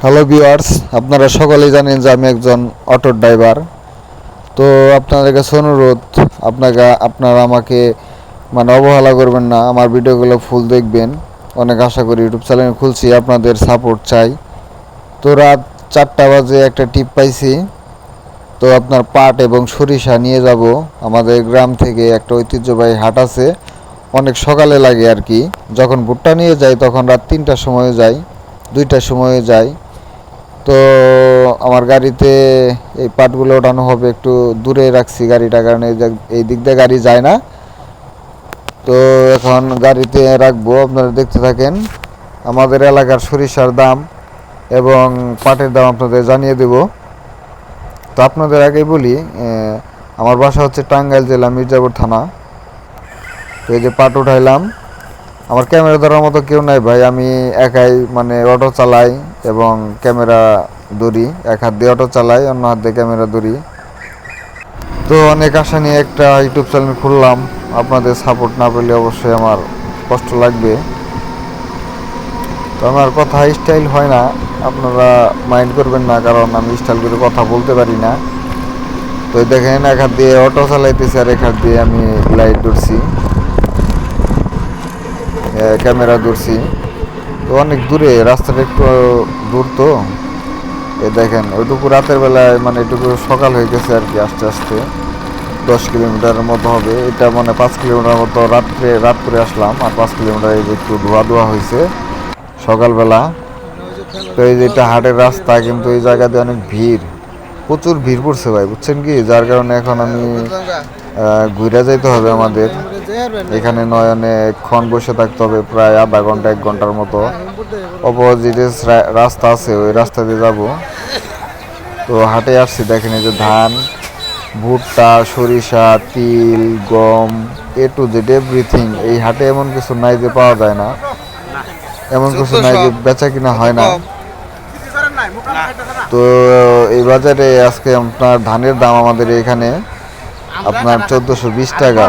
Hello viewers, আপনারা সকলেই জানেন যে আমি একজন অটো ড্রাইভার। তো আপনাদের কাছে অনুরোধ, আপনারা আমাকে অবহেলা করবেন না, আমার ভিডিওগুলো ফুল দেখবেন। অনেক আশা করি, ইউটিউব চ্যানেল খুলছি, আপনাদের সাপোর্ট চাই। তো রাত 4টা বাজে একটা টিপ পাইছি। তো আপনার পাট এবং সরিষা নিয়ে যাব আমাদের গ্রাম থেকে। একটা ঐতিহ্যবাহী হাট আছে, অনেক সকালে লাগে আর কি। যখন ভুট্টা নিয়ে যাই তখন রাত 3টার সময় যাই, 2টার সময় যাই। তো আমার গাড়িতে এই পাটগুলো ওঠানো হবে, একটু দূরে রাখছি গাড়িটা, কারণ এই দিক দিয়ে গাড়ি যায় না। তো এখন গাড়িতে রাখবো, আপনারা দেখতে থাকেন। আমাদের এলাকার সরিষার দাম এবং পাটের দাম আপনাদের জানিয়ে দেব। তো আপনাদের আগেই বলি, আমার বাসা হচ্ছে টাঙ্গাইল জেলা, মির্জাপুর থানা। তো এই যে পাট উঠাইলাম। আমার ক্যামেরা ধরার মতো কেউ নাই ভাই, আমি একাই অটো চালাই এবং ক্যামেরা ধরি। এক হাত দিয়ে অটো চালাই, অন্য হাত দিয়ে ক্যামেরা ধরি। তো অনেক আশা নিয়ে একটা ইউটিউব চ্যানেল খুললাম, আপনাদের সাপোর্ট না পেলে অবশ্যই আমার কষ্ট লাগবে। তো আমার কথা স্টাইল হয় না, আপনারা মাইন্ড করবেন না, কারণ আমি স্টাইল করে কথা বলতে পারি না। তো দেখেন, এক হাত দিয়ে অটো চালাইতেছি আর এক হাত দিয়ে আমি লাইট ধরছি, ক্যামেরা ধরছি। তো অনেক দূরে, রাস্তাটা একটু দূর। তো দেখেন, ওইটুকু রাতের বেলায় এটুকু সকাল হয়ে গেছে আর কি। আস্তে আস্তে 10 কিলোমিটারের মতো হবে এটা, 5 কিলোমিটার মতো রাত করে আসলাম। আর 5 কিলোমিটার এই যে একটু ধোয়া হয়েছে সকালবেলা। তো এই যে এটা হাটের রাস্তা, কিন্তু এই জায়গাতে অনেক ভিড়, প্রচুর ভিড় পড়ছে ভাই, বুঝছেন কি? যার কারণে এখন আমি ঘুরে যাইতে হবে আমাদের। এখানে অনেকক্ষণ বসে থাকতে হবে, প্রায় আধা ঘন্টা 1 ঘন্টার মতো। অপোজিটে রাস্তা আছে, ওই রাস্তা দিয়ে যাবো। তো হাটে আসছি, দেখেন এই যে ধান, ভুট্টা, সরিষা, তিল, গম, এ টু জেড এভরিথিং। এই হাটে এমন কিছু নাই যে পাওয়া যায় না, এমন কিছু নাই যে বেচা কিনা হয় না। তো এই বাজারে আজকে আপনার ধানের দাম আমাদের এখানে আপনার 1420 টাকা।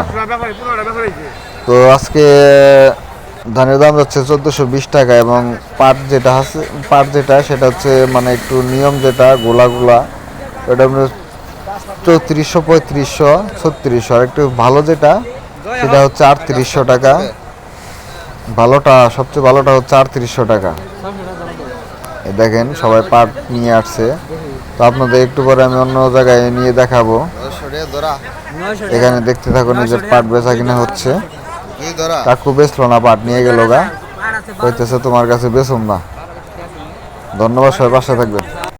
তো আজকে ধানের দাম যাচ্ছে 1420 টাকা। এবং পাট যেটা আছে, সেটা হচ্ছে একটু নিয়ম যেটা গোলা ওটা 3400, 3500, 3600। আর একটু ভালো যেটা, সেটা হচ্ছে 3800 টাকা। সবচেয়ে ভালোটা হচ্ছে 3800 টাকা। দেখেন, সবাই পাট নিয়ে আসছে। তো আপনাদের একটু পরে আমি অন্য জায়গায় নিয়ে দেখাবো। এখানে দেখতে থাকুন, এই যে পাট বেচা কিনা হচ্ছে। কাকু বেচলো না, পাট নিয়ে গেল গা, কইতেছে তোমার কাছে বেচুম না। ধন্যবাদ, সবাই পাশে থাকবেন।